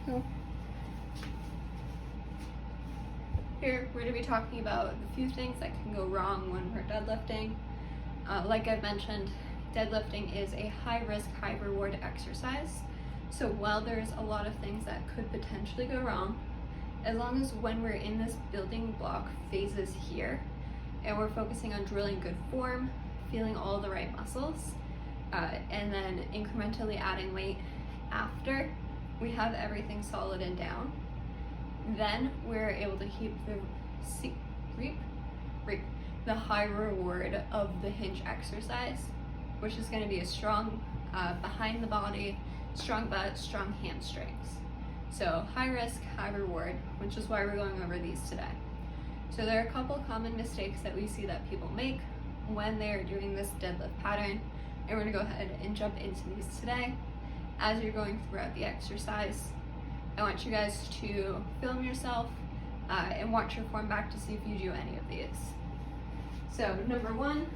So here we're going to be talking about a few things that can go wrong when we're deadlifting. Like I've mentioned, deadlifting is a high risk, high reward exercise. So while there's a lot of things that could potentially go wrong, as long as when we're in this building block phases here, and we're focusing on drilling good form, feeling all the right muscles, and then incrementally adding weight after we have everything solid and down, then we're able to reap the high reward of the hinge exercise, which is going to be a strong behind the body, strong butt, strong hamstrings. So high risk, high reward, which is why we're going over these today. So there are a couple common mistakes that we see that people make when they're doing this deadlift pattern, and we're going to go ahead and jump into these today. As you're going throughout the exercise, I want you guys to film yourself and watch your form back to see if you do any of these. So number one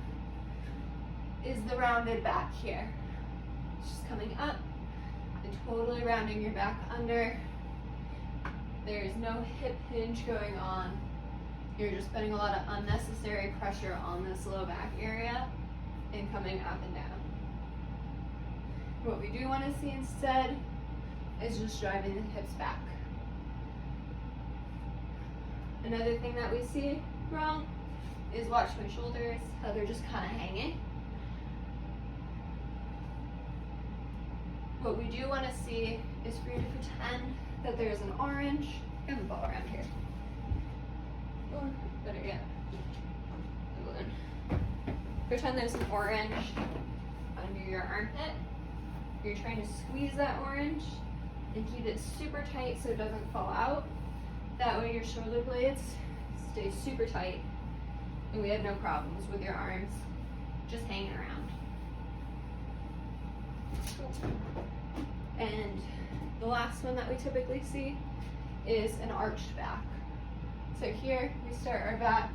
is the rounded back here. Just coming up and totally rounding your back under. There's no hip hinge going on. You're just putting a lot of unnecessary pressure on this low back area and coming up and down. What we do want to see instead is just driving the hips back. Another thing that we see wrong is watch my shoulders, how they're just kind of hanging. What we do want to see is for you to pretend that there's an orange. I have a ball around here. Or better yet, a balloon. Pretend there's an orange under your armpit. You're trying to squeeze that orange and keep it super tight so it doesn't fall out. That way your shoulder blades stay super tight and we have no problems with your arms just hanging around. And the last one that we typically see is an arched back. So here we start our back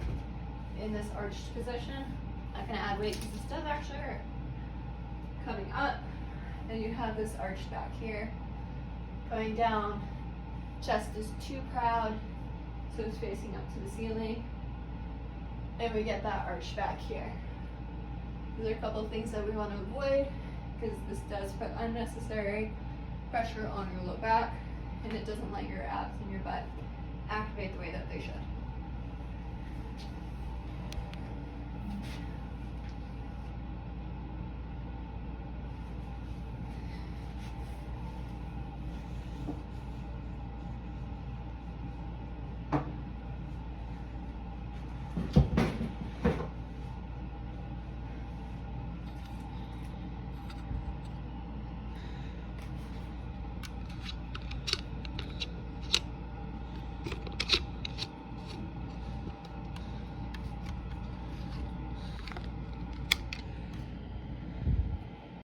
in this arched position. I'm not going to add weight because this does actually hurt. Coming up, and you have this arched back here. Going down, chest is too proud, so it's facing up to the ceiling. And we get that arched back here. These are a couple of things that we want to avoid because this does put unnecessary pressure on your low back and it doesn't let your abs and your butt activate the way that they should.